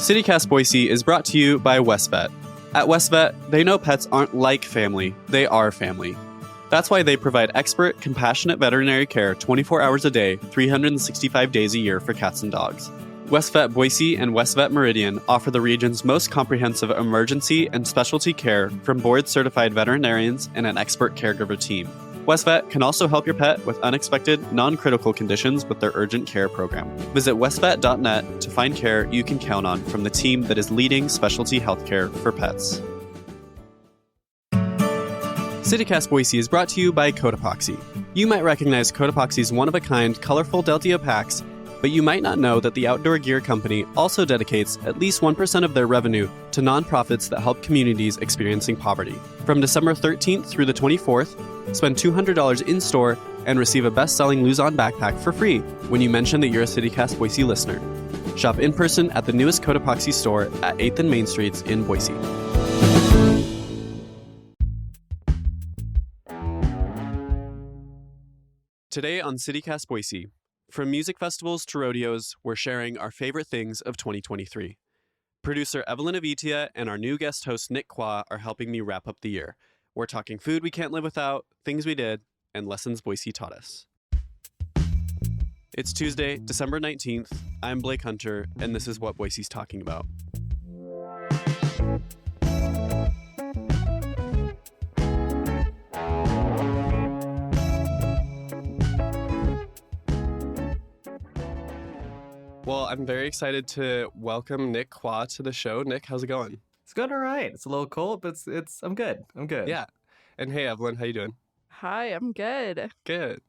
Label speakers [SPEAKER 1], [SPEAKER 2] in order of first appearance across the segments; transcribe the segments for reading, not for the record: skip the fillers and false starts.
[SPEAKER 1] CityCast Boise is brought to you by WestVet. At WestVet, they know pets aren't like family, they are family. That's why they provide expert, compassionate veterinary care 24 hours a day, 365 days a year for cats and dogs. WestVet Boise and WestVet Meridian offer the region's most comprehensive emergency and specialty care from board-certified veterinarians and an expert caregiver team. WestVet can also help your pet with unexpected, non-critical conditions with their urgent care program. Visit westvet.net to find care you can count on from the team that is leading specialty healthcare for pets. CityCast Boise is brought to you by Code Epoxy. You might recognize Code Epoxy's one-of-a-kind, colorful Deltio packs, but you might not know that the outdoor gear company also dedicates at least 1% of their revenue to nonprofits that help communities experiencing poverty. From December 13th through the 24th, spend $200 in-store and receive a best-selling Luzon backpack for free when you mention that you're a CityCast Boise listener. Shop in person at the newest Code Epoxy store at 8th and Main Streets in Boise. Today on CityCast Boise, from music festivals to rodeos, we're sharing our favorite things of 2023. Producer Evelyn Avitia and our new guest host Nick Quah are helping me wrap up the year. We're talking food we can't live without, things we did, and lessons Boise taught us. It's Tuesday, December 19th. I'm Blake Hunter, and this is what Boise's talking about. Well, I'm very excited to welcome Nick Quah to the show. Nick, how's it going?
[SPEAKER 2] It's going all right. It's a little cold, but I'm good. I'm good.
[SPEAKER 1] Yeah. And hey, Evelyn, how you doing?
[SPEAKER 3] Hi, I'm good.
[SPEAKER 1] Good.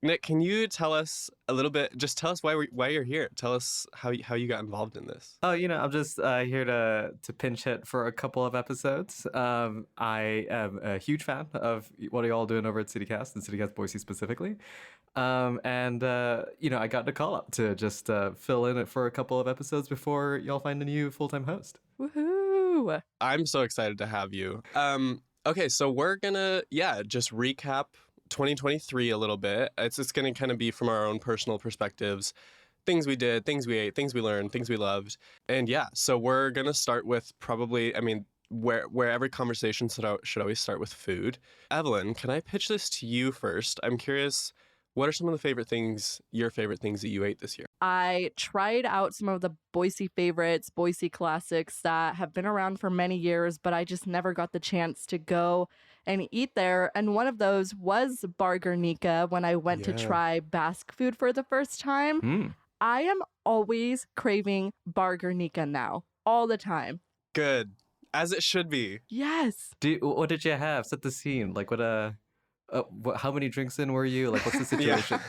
[SPEAKER 1] Nick, can you tell us a little bit, just tell us why you're here. Tell us how you got involved in this.
[SPEAKER 2] Oh, I'm just here to pinch hit for a couple of episodes. I am a huge fan of what are you all doing over at CityCast and CityCast Boise specifically. I got the call up to just fill in it for a couple of episodes before y'all find a new full-time host.
[SPEAKER 3] Woohoo!
[SPEAKER 1] I'm so excited to have you. Okay, so we're gonna, just recap 2023 a little bit. It's gonna kind of be from our own personal perspectives, things we did, things we ate, things we learned, things we loved. And so we're gonna start with probably, where every conversation should always start with food. Evelyn, can I pitch this to you first? I'm curious, what are some of your favorite things that you ate this year?
[SPEAKER 3] I tried out some of the Boise favorites, Boise classics that have been around for many years, but I just never got the chance to go and eat there. And one of those was Bar Guernica when I went to try Basque food for the first time. I am always craving Bar Guernica now, all the time.
[SPEAKER 1] Good. As it should be.
[SPEAKER 3] Yes.
[SPEAKER 2] What did you have? Set the scene. Like how many drinks in were you? Like, what's the situation?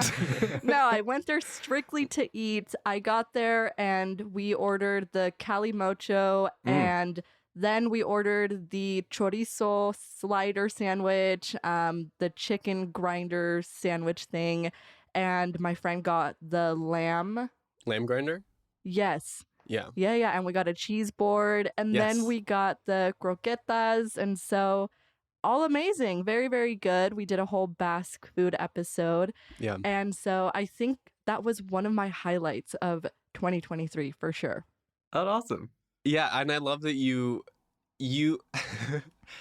[SPEAKER 3] No, I went there strictly to eat. I got there and we ordered the calimocho and then we ordered the chorizo slider sandwich, the chicken grinder sandwich thing, and my friend got the lamb.
[SPEAKER 1] Lamb grinder?
[SPEAKER 3] Yes.
[SPEAKER 1] Yeah.
[SPEAKER 3] Yeah, and we got a cheese board, and then we got the croquetas, and so all amazing. Very, very good. We did a whole Basque food episode.
[SPEAKER 1] Yeah.
[SPEAKER 3] And so I think that was one of my highlights of 2023 for sure.
[SPEAKER 2] Oh, awesome.
[SPEAKER 1] Yeah, and I love that you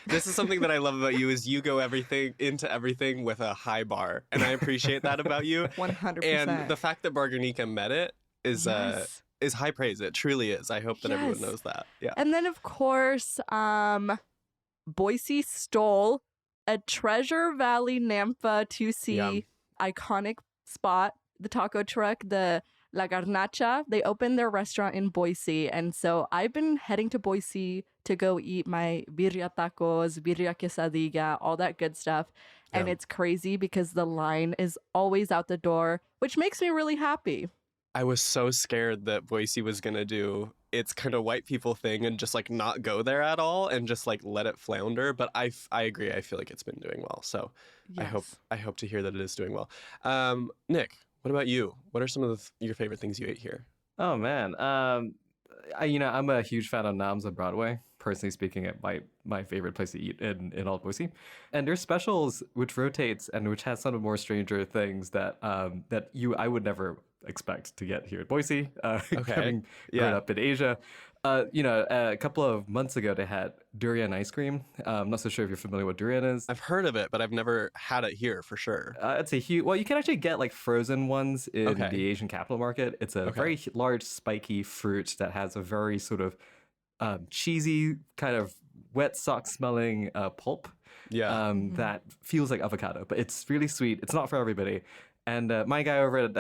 [SPEAKER 1] this is something that I love about you is you go into everything with a high bar. And I appreciate that about you.
[SPEAKER 3] 100%.
[SPEAKER 1] And the fact that Bar Guernica met it is high praise. It truly is. I hope that everyone knows that. Yeah.
[SPEAKER 3] And then of course, Boise stole a Treasure Valley Nampa 2C iconic spot, the taco truck, the La Garnacha. They opened their restaurant in Boise. And so I've been heading to Boise to go eat my birria tacos, birria quesadilla, all that good stuff. And it's crazy because the line is always out the door, which makes me really happy.
[SPEAKER 1] I was so scared that Boise was going to do its kind of white people thing and just like not go there at all and just like let it flounder. But I agree. I feel like it's been doing well. So I hope to hear that it is doing well. Nick, what about you? What are some of your favorite things you ate here?
[SPEAKER 2] Oh, man. I'm a huge fan of Nam's on Broadway. Personally speaking, my favorite place to eat in all Boise. And there's specials which rotates and which has some of more stranger things that I would never expect to get here at Boise.
[SPEAKER 1] Okay.
[SPEAKER 2] Having grown up in Asia. A couple of months ago, they had durian ice cream. I'm not so sure if you're familiar with what durian is.
[SPEAKER 1] I've heard of it, but I've never had it here for sure.
[SPEAKER 2] It's a huge. Well, you can actually get like frozen ones in
[SPEAKER 1] Okay.
[SPEAKER 2] the Asian capital market. It's a very large, spiky fruit that has a very sort of cheesy, kind of wet sock smelling pulp.
[SPEAKER 1] Yeah.
[SPEAKER 2] That feels like avocado, but it's really sweet. It's not for everybody. And my guy over at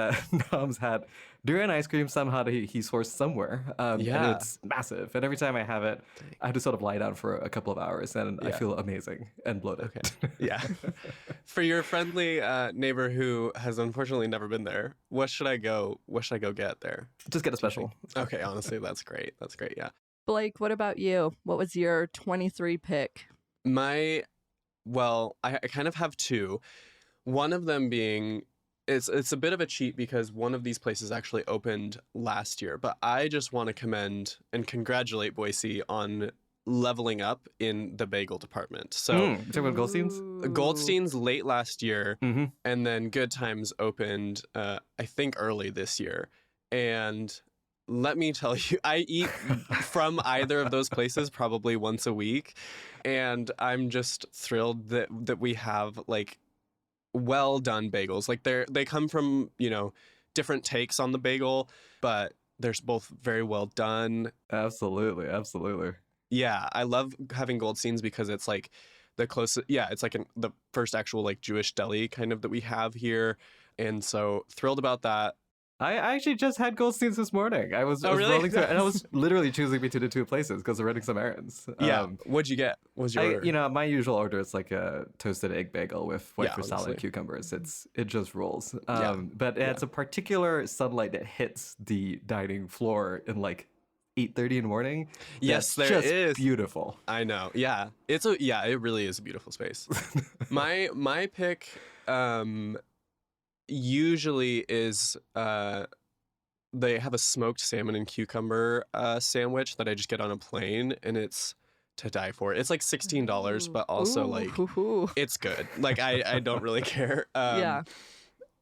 [SPEAKER 2] Nom's had durian ice cream somehow that he sourced somewhere. And it's massive. And every time I have it, I have to sort of lie down for a couple of hours, and I feel amazing and bloated.
[SPEAKER 1] Okay. Yeah. For your friendly neighbor who has unfortunately never been there, what should I go get there?
[SPEAKER 2] Just get a special.
[SPEAKER 1] Okay, honestly, that's great. Yeah.
[SPEAKER 3] Blake, what about you? What was your 23 pick?
[SPEAKER 1] I kind of have two. One of them being it's a bit of a cheat because one of these places actually opened last year, but I just want to commend and congratulate Boise on leveling up in the bagel department. So
[SPEAKER 2] you talking about Goldstein's?
[SPEAKER 1] Goldstein's late last year, and then Good Times opened I think early this year. And let me tell you, I eat from either of those places probably once a week, and I'm just thrilled that we have like well done bagels. Like they come from, different takes on the bagel, but they're both very well done.
[SPEAKER 2] Absolutely.
[SPEAKER 1] Yeah, I love having Goldstein's because it's like the closest. Yeah, it's like the first actual like Jewish deli kind of that we have here, and so thrilled about that.
[SPEAKER 2] I actually just had Goldstein's this morning. I was
[SPEAKER 1] really?
[SPEAKER 2] rolling through it, and I was literally choosing between the two places because they're running some errands.
[SPEAKER 1] Yeah. What'd you get? What was your order?
[SPEAKER 2] My usual order is like a toasted egg bagel with white fruit salad
[SPEAKER 1] honestly.
[SPEAKER 2] and cucumbers. It just rolls. But it's a particular sunlight that hits the dining floor in like 8:30 in the morning.
[SPEAKER 1] Yes,
[SPEAKER 2] That's
[SPEAKER 1] there
[SPEAKER 2] just
[SPEAKER 1] is.
[SPEAKER 2] beautiful.
[SPEAKER 1] I know. Yeah. It really is a beautiful space. My pick usually is they have a smoked salmon and cucumber sandwich that I just get on a plane, and it's to die for. It's like $16, but also it's good. Like I don't really care.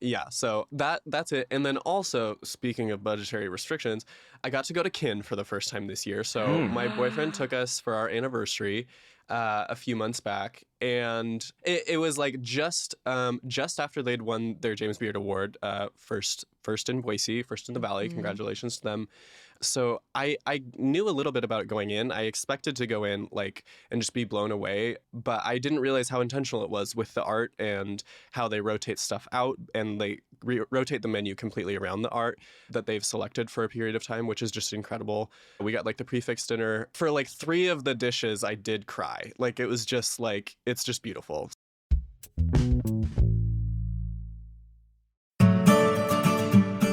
[SPEAKER 1] Yeah, so that's it. And then also, speaking of budgetary restrictions, I got to go to Kin for the first time this year. So my boyfriend took us for our anniversary a few months back, and it was like just after they'd won their James Beard Award, first in Boise, first in the Valley. Congratulations to them. So I knew a little bit about it going in. I expected to go in and just be blown away, but I didn't realize how intentional it was with the art and how they rotate stuff out, and they rotate the menu completely around the art that they've selected for a period of time, which is just incredible. We got the prefix dinner. For 3 of the dishes, I did cry. It was just it's just beautiful.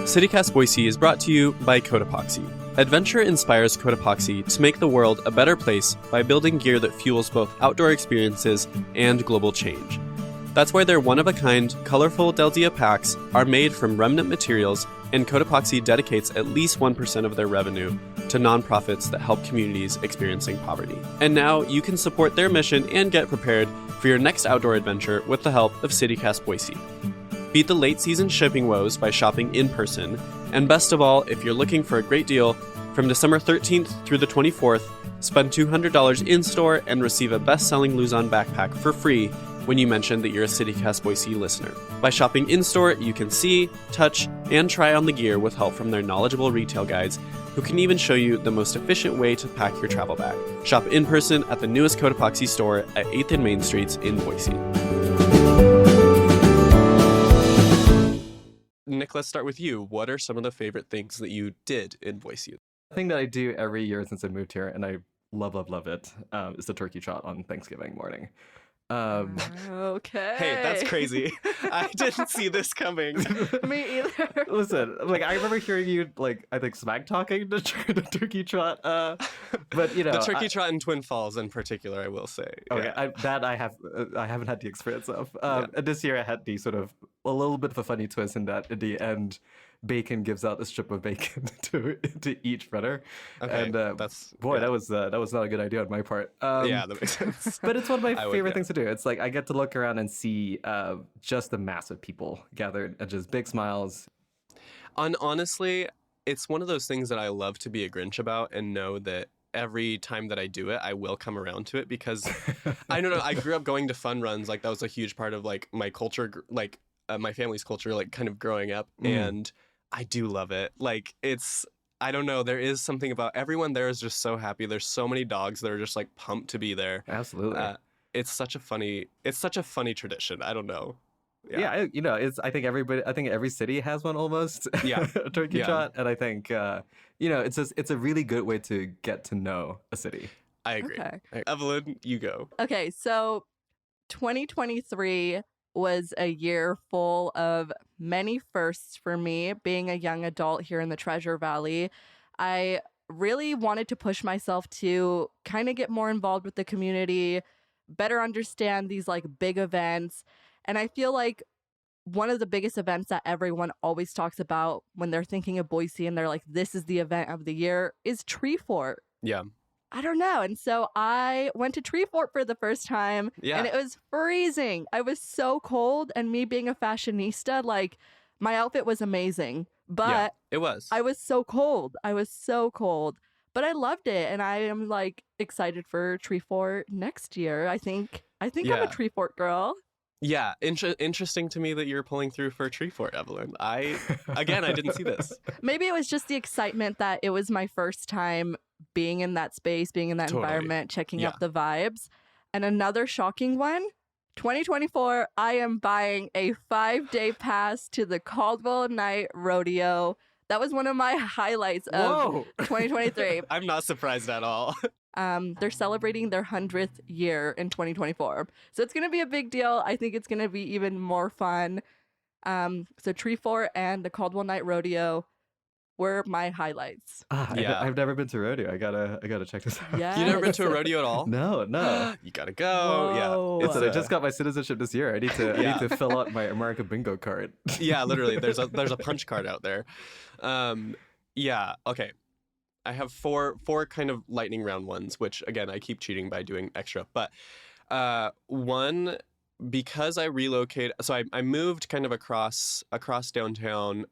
[SPEAKER 1] CityCast Boise is brought to you by Codepoxy. Adventure inspires Codepoxy to make the world a better place by building gear that fuels both outdoor experiences and global change. That's why their one-of-a-kind, colorful Deldia packs are made from remnant materials, and Codepoxy dedicates at least 1% of their revenue to nonprofits that help communities experiencing poverty. And now you can support their mission and get prepared for your next outdoor adventure with the help of CityCast Boise. Beat the late season shipping woes by shopping in person. And best of all, if you're looking for a great deal, from December 13th through the 24th, spend $200 in-store and receive a best-selling Luzon backpack for free when you mention that you're a CityCast Boise listener. By shopping in-store, you can see, touch, and try on the gear with help from their knowledgeable retail guides, who can even show you the most efficient way to pack your travel bag. Shop in person at the newest Codepoxy store at 8th and Main Streets in Boise. Nick, let's start with you. What are some of the favorite things that you did in Boise?
[SPEAKER 2] The thing that I do every year since I moved here, and I love it, is the turkey trot on Thanksgiving morning.
[SPEAKER 3] Okay.
[SPEAKER 1] Hey, that's crazy. I didn't see this coming.
[SPEAKER 3] Me either.
[SPEAKER 2] Listen, I remember hearing you, I think smack talking the turkey trot, but
[SPEAKER 1] the turkey trot in Twin Falls in particular, I will say.
[SPEAKER 2] Okay, yeah. I haven't had the experience of. And this year I had the sort of a little bit of a funny twist in that at the end, Bacon gives out a strip of bacon to each runner.
[SPEAKER 1] Okay,
[SPEAKER 2] and that was not a good idea on my part.
[SPEAKER 1] Yeah, that makes sense.
[SPEAKER 2] But it's one of my favorite things to do. It's I get to look around and see just the mass of people gathered and just big smiles.
[SPEAKER 4] Honestly, it's one of those things that I love to be a Grinch about and know that every time that I do it, I will come around to it because I don't know. I grew up going to fun runs. Like that was a huge part of like my culture, like my family's culture, like kind of growing up. And I do love it. Like I don't know. There is something about everyone there is just so happy. There's so many dogs that are just like pumped to be there.
[SPEAKER 2] Absolutely.
[SPEAKER 4] It's such a funny tradition. I don't know.
[SPEAKER 2] Yeah, I think every city has one almost.
[SPEAKER 4] Yeah.
[SPEAKER 2] A turkey trot, and I think it's a really good way to get to know a city.
[SPEAKER 4] I agree.
[SPEAKER 3] Okay.
[SPEAKER 4] Evelyn, you go.
[SPEAKER 3] Okay, so 2023 was a year full of many firsts for me. Being a young adult here in the Treasure Valley, I really wanted to push myself to kind of get more involved with the community, better understand these like big events. And I feel like one of the biggest events that everyone always talks about when they're thinking of Boise and they're like, this is the event of the year, is Tree Fort.
[SPEAKER 4] Yeah.
[SPEAKER 3] I don't know. And so I went to Tree Fort for the first time and it was freezing. I was so cold, and me being a fashionista, like my outfit was amazing, but
[SPEAKER 4] it was.
[SPEAKER 3] I was so cold. But I loved it, and I am like excited for Tree Fort next year. I think I'm a Tree Fort girl.
[SPEAKER 4] Yeah, interesting to me that you're pulling through for Tree Fort, Evelyn. I didn't see this.
[SPEAKER 3] Maybe it was just the excitement that it was my first time being in that space, being in that environment, checking out the vibes. And another shocking one, 2024, I am buying a 5-day pass to the Caldwell Night Rodeo. That was one of my highlights of 2023.
[SPEAKER 4] I'm not surprised at all.
[SPEAKER 3] They're celebrating their 100th year in 2024. So it's going to be a big deal. I think it's going to be even more fun. So Tree Fort and the Caldwell Night Rodeo were my highlights.
[SPEAKER 2] I've never been to rodeo. I gotta check this out.
[SPEAKER 3] Yeah.
[SPEAKER 4] You never been to a rodeo at all?
[SPEAKER 2] No.
[SPEAKER 4] You gotta go.
[SPEAKER 3] Whoa.
[SPEAKER 4] Yeah.
[SPEAKER 2] I just got my citizenship this year. I need to fill out my America Bingo card.
[SPEAKER 4] Yeah, literally. There's a punch card out there. Yeah. Okay. I have four kind of lightning round ones, which again I keep cheating by doing extra. But one, because I relocated, so I moved kind of across downtown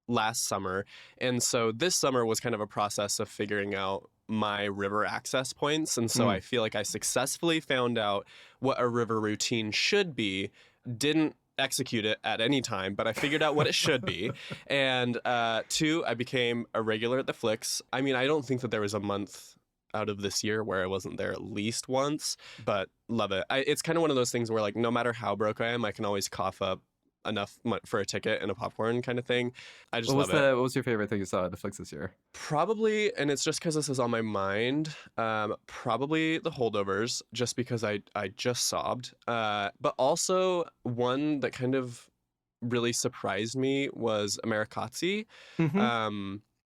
[SPEAKER 4] last summer, and so this summer was kind of a process of figuring out my river access points, and so I feel like I successfully found out what a river routine should be. Didn't execute it at any time, but I figured out what it should be. And two, I became a regular at the Flicks. I mean, I don't think that there was a month out of this year where I wasn't there at least once, but love it. It's kind of one of those things where like no matter how broke I am, I can always cough up enough for a ticket and a popcorn kind of thing. I just love it.
[SPEAKER 2] What was your favorite thing you saw at the Flicks this year?
[SPEAKER 4] Probably, and it's just because this is on my mind, probably the holdovers, just because I just sobbed. But also one that kind of really surprised me was Americazzi,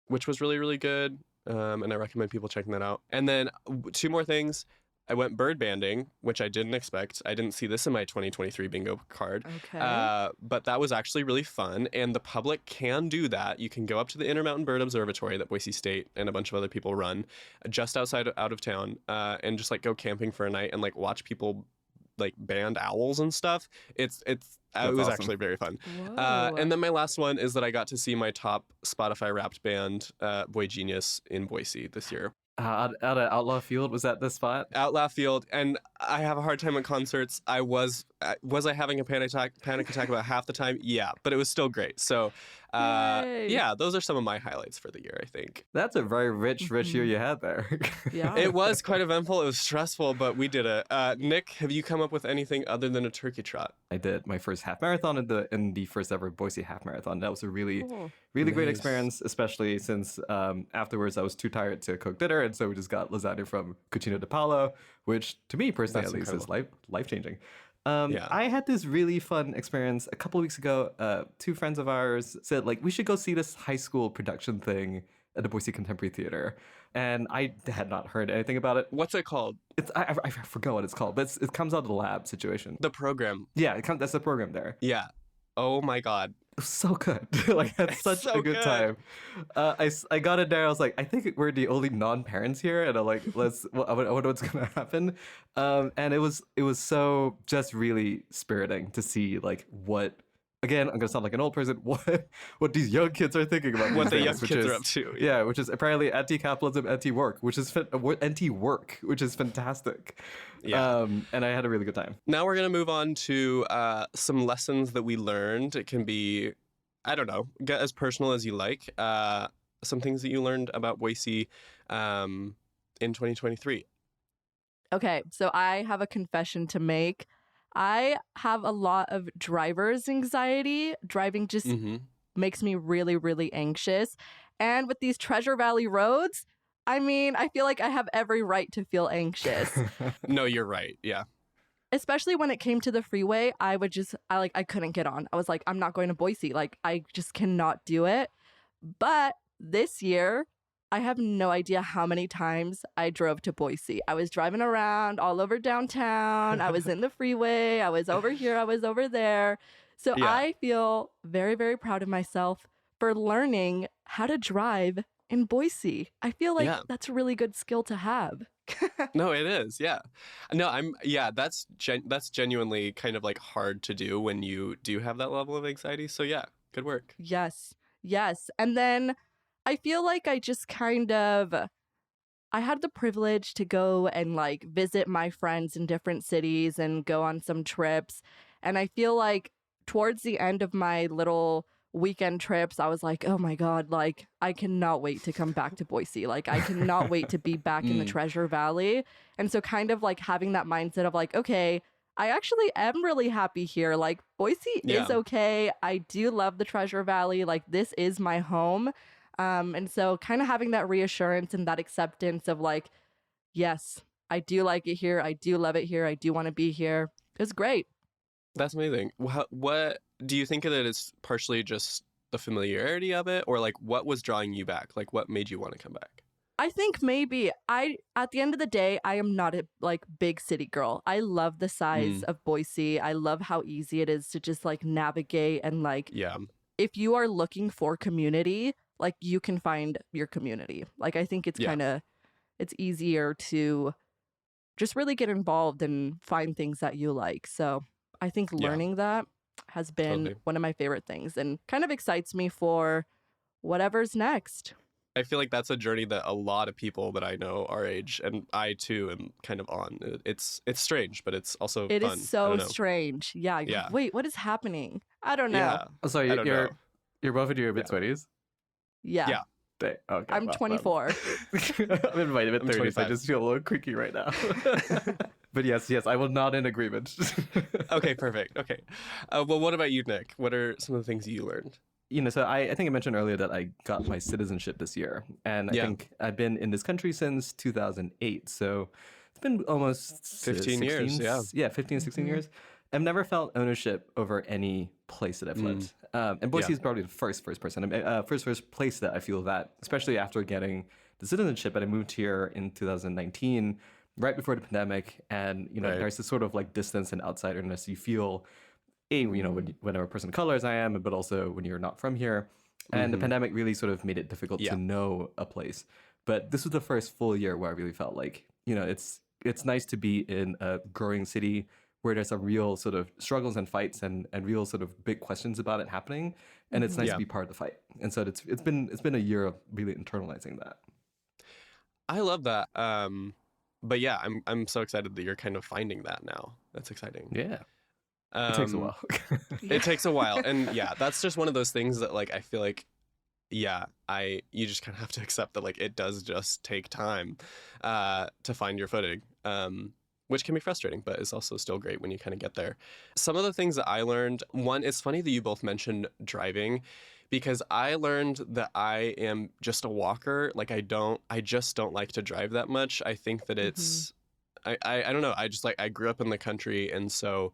[SPEAKER 4] which was really, really good. And I recommend people checking that out. And then two more things. I went bird banding, which I didn't expect. I didn't see this in my 2023 bingo card.
[SPEAKER 3] Okay.
[SPEAKER 4] But that was actually really fun. And the public can do that. You can go up to the Intermountain Bird Observatory that Boise State and a bunch of other people run just out of town and just like go camping for a night and like watch people like band owls and stuff. It was
[SPEAKER 2] awesome.
[SPEAKER 4] actually very fun.
[SPEAKER 3] Whoa.
[SPEAKER 4] And then my last one is that I got to see my top Spotify Wrapped band, Boy Genius, in Boise this year.
[SPEAKER 2] Out at Outlaw Field, was that the spot?
[SPEAKER 4] Outlaw Field, and I have a hard time at concerts. Was I having a panic attack about half the time? Yeah, but it was still great. So, yeah, those are some of my highlights for the year, I think.
[SPEAKER 2] That's a very rich year you had there.
[SPEAKER 3] Yeah.
[SPEAKER 4] It was quite eventful. It was stressful, but we did it. Nick, have you come up with anything other than a turkey trot?
[SPEAKER 2] I did my first half marathon in the first ever Boise half marathon. That was a really great experience, especially since afterwards I was too tired to cook dinner, and so we just got lasagna from Cucina di Paolo, which to me personally
[SPEAKER 4] That's
[SPEAKER 2] at least
[SPEAKER 4] incredible.
[SPEAKER 2] is life changing. I had this really fun experience a couple of weeks ago. Two friends of ours said like we should go see this high school production thing at the Boise Contemporary Theater, and I had not heard anything about it.
[SPEAKER 4] What's it called?
[SPEAKER 2] I forgot what it's called, but it comes out of the lab situation.
[SPEAKER 4] The program.
[SPEAKER 2] Yeah, that's the program there.
[SPEAKER 4] Yeah. Oh my God.
[SPEAKER 2] It was so good. Like, I had such
[SPEAKER 4] so
[SPEAKER 2] a good
[SPEAKER 4] good.
[SPEAKER 2] time. I got in there. I was like, I think we're the only non-parents here, and I'm like, I wonder what's gonna happen. And it was so just really spiriting to see like what again, I'm gonna sound like an old person. What these young kids are thinking about?
[SPEAKER 4] What the
[SPEAKER 2] these
[SPEAKER 4] young
[SPEAKER 2] days, which
[SPEAKER 4] kids
[SPEAKER 2] is-
[SPEAKER 4] are up to.
[SPEAKER 2] Yeah, which is apparently anti-capitalism, anti-work, which is anti-work, which is fantastic.
[SPEAKER 4] Yeah.
[SPEAKER 2] And I had a really good time.
[SPEAKER 4] Now we're going to move on to some lessons that we learned. It can be, I don't know, get as personal as you like. Some things that you learned about Boise in 2023.
[SPEAKER 3] Okay, so I have a confession to make. I have a lot of driver's anxiety. Driving just
[SPEAKER 4] Mm-hmm.
[SPEAKER 3] makes me really, really anxious. And with these Treasure Valley roads, I mean, I feel like I have every right to feel anxious.
[SPEAKER 4] No, you're right. Yeah.
[SPEAKER 3] Especially when it came to the freeway, I couldn't get on. I was like, I'm not going to Boise. Like, I just cannot do it. But this year, I have no idea how many times I drove to Boise. I was driving around all over downtown. I was in the freeway. I was over here. I was over there. So
[SPEAKER 4] Yeah.
[SPEAKER 3] I feel very, very proud of myself for learning how to drive in Boise. I feel like
[SPEAKER 4] Yeah.
[SPEAKER 3] that's a really good skill to have.
[SPEAKER 4] No, it is. Yeah. No, that's genuinely kind of like hard to do when you do have that level of anxiety. So yeah, good work.
[SPEAKER 3] Yes. Yes. And then I feel like I just I had the privilege to go and like visit my friends in different cities and go on some trips. And I feel like towards the end of my little weekend trips, I was like, oh my God, like I cannot wait to come back to Boise. Like I cannot wait to be back in the Treasure Valley. And so kind of like having that mindset of like, okay, I actually am really happy here. Like Boise is
[SPEAKER 4] Yeah.
[SPEAKER 3] okay. I do love the Treasure Valley. Like this is my home. And so kind of having that reassurance and that acceptance of like, yes, I do like it here. I do love it here. I do want to be here. It's great.
[SPEAKER 4] That's amazing. What do you think that it's partially just the familiarity of it, or like what was drawing you back? Like what made you want to come back?
[SPEAKER 3] I think maybe at the end of the day, I am not a like big city girl. I love the size of Boise. I love how easy it is to just like navigate and like
[SPEAKER 4] Yeah.
[SPEAKER 3] if you are looking for community, like you can find your community. Like I think it's
[SPEAKER 4] Yeah.
[SPEAKER 3] it's easier to just really get involved and find things that you like. So I think
[SPEAKER 4] Yeah.
[SPEAKER 3] learning that has been
[SPEAKER 4] Totally.
[SPEAKER 3] one of my favorite things and kind of excites me for whatever's next.
[SPEAKER 4] I feel like that's a journey that a lot of people that I know our age, and I too am kind of on. It's strange, but it's also
[SPEAKER 3] It
[SPEAKER 4] fun.
[SPEAKER 3] is
[SPEAKER 4] I
[SPEAKER 3] so
[SPEAKER 4] don't know.
[SPEAKER 3] strange. Yeah. you're
[SPEAKER 4] Yeah.
[SPEAKER 3] like, wait, what is happening? I don't know.
[SPEAKER 4] Yeah.
[SPEAKER 2] Oh, sorry,
[SPEAKER 4] I don't know.
[SPEAKER 2] you're both in your mid-20s?
[SPEAKER 3] Yeah.
[SPEAKER 4] Yeah.
[SPEAKER 2] Okay,
[SPEAKER 3] I'm 24.
[SPEAKER 2] I'm in my mid-30s. I
[SPEAKER 4] 25.
[SPEAKER 2] just feel a little creaky right now. But yes, I will nod in agreement.
[SPEAKER 4] Okay, perfect. Okay. Well, what about you, Nick? What are some of the things you learned?
[SPEAKER 2] So I think I mentioned earlier that I got my citizenship this year. And I
[SPEAKER 4] Yeah.
[SPEAKER 2] think I've been in this country since 2008. So it's been almost
[SPEAKER 4] 15 years, yeah.
[SPEAKER 2] Yeah, 15, 16 years. I've never felt ownership over any place that I've lived. And Boise is probably the first place that I feel that, especially after getting the citizenship. And I moved here in 2019, right before the pandemic. And,
[SPEAKER 4] Right.
[SPEAKER 2] there's this sort of like distance and outsiderness you feel, when I'm a person of color as I am, but also when you're not from here. And the pandemic really sort of made it difficult
[SPEAKER 4] Yeah.
[SPEAKER 2] to know a place. But this was the first full year where I really felt like, it's nice to be in a growing city where there's some real sort of struggles and fights and real sort of big questions about it happening. And it's nice
[SPEAKER 4] Yeah.
[SPEAKER 2] to be part of the fight. And so it's been a year of really internalizing that.
[SPEAKER 4] I love that. But yeah, I'm so excited that you're kind of finding that now. That's exciting.
[SPEAKER 2] Yeah. It takes a while.
[SPEAKER 4] It takes a while, and yeah, that's just one of those things that like I feel like, yeah, you just kind of have to accept that like it does just take time to find your footing, which can be frustrating, but is also still great when you kind of get there. Some of the things that I learned, one, it's funny that you both mentioned driving, because I learned that I am just a walker. Like I just don't like to drive that much. I think that it's, I don't know. I just like, I grew up in the country, and so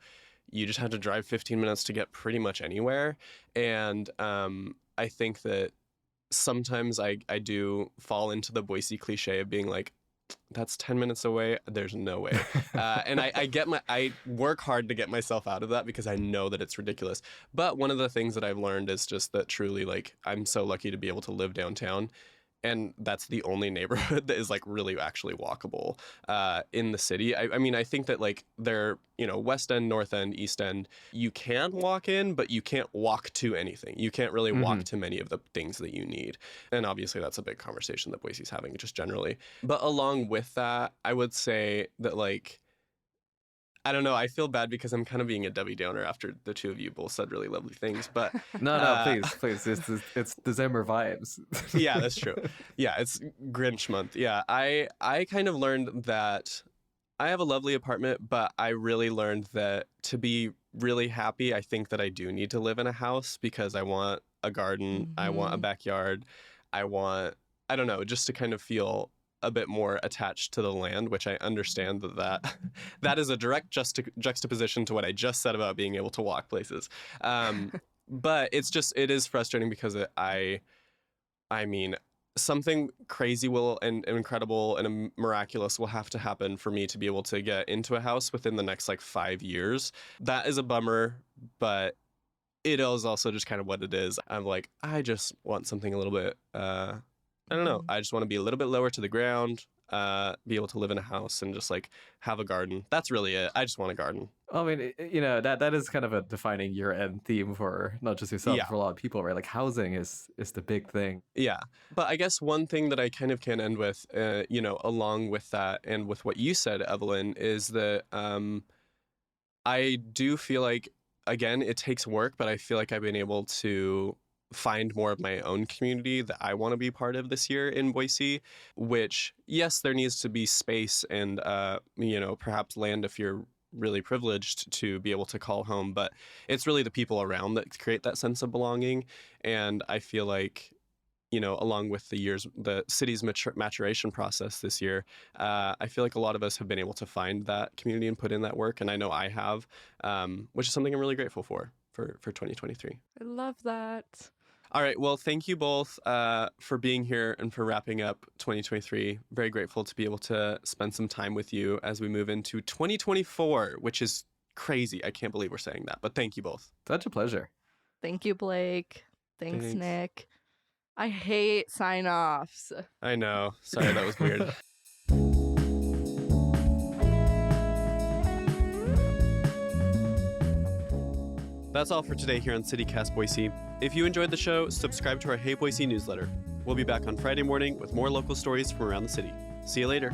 [SPEAKER 4] you just had to drive 15 minutes to get pretty much anywhere. And I think that sometimes I do fall into the Boise cliche of being like, that's 10 minutes away. There's no way. And I work hard to get myself out of that because I know that it's ridiculous. But one of the things that I've learned is just that truly, like, I'm so lucky to be able to live downtown. and that's the only neighborhood that is like really actually walkable in the city. I mean, I think that like they're, West End, North End, East End, you can walk in, but you can't walk to anything. You can't really walk to many of the things that you need. And obviously that's a big conversation that Boise's having just generally. But along with that, I would say that like, I don't know. I feel bad because I'm kind of being a Debbie Downer after the two of you both said really lovely things. But
[SPEAKER 2] no, please. It's December vibes.
[SPEAKER 4] Yeah, that's true. Yeah, it's Grinch month. Yeah, I kind of learned that I have a lovely apartment, but I really learned that to be really happy, I think that I do need to live in a house because I want a garden, I want a backyard, I don't know, just to kind of feel a bit more attached to the land, which I understand that is a direct juxtaposition to what I just said about being able to walk places. But it is frustrating because I mean, something crazy and incredible and miraculous will have to happen for me to be able to get into a house within the next like 5 years. That is a bummer, but it is also just kind of what it is. I'm like, I just want something a little bit, I don't know. I just want to be a little bit lower to the ground, be able to live in a house and just like have a garden. That's really it. I just want a garden.
[SPEAKER 2] I mean, that is kind of a defining year-end theme for not just yourself, for a lot of people, right? Like housing is the big thing.
[SPEAKER 4] Yeah. But I guess one thing that I kind of can end with, along with that and with what you said, Evelyn, is that I do feel like, again, it takes work, but I feel like I've been able to find more of my own community that I want to be part of this year in Boise, which, yes, there needs to be space and, perhaps land if you're really privileged to be able to call home, but it's really the people around that create that sense of belonging. And I feel like, along with the city's maturation process this year, I feel like a lot of us have been able to find that community and put in that work. And I know I have, which is something I'm really grateful for 2023.
[SPEAKER 3] I love that.
[SPEAKER 4] All right. Well, thank you both for being here and for wrapping up 2023. Very grateful to be able to spend some time with you as we move into 2024, which is crazy. I can't believe we're saying that, but thank you both.
[SPEAKER 2] Such a pleasure.
[SPEAKER 3] Thank you, Blake. Thanks, Nick. I hate sign-offs.
[SPEAKER 4] I know. Sorry, that was weird. That's all for today here on CityCast Boise. If you enjoyed the show, subscribe to our Hey Boise newsletter. We'll be back on Friday morning with more local stories from around the city. See you later.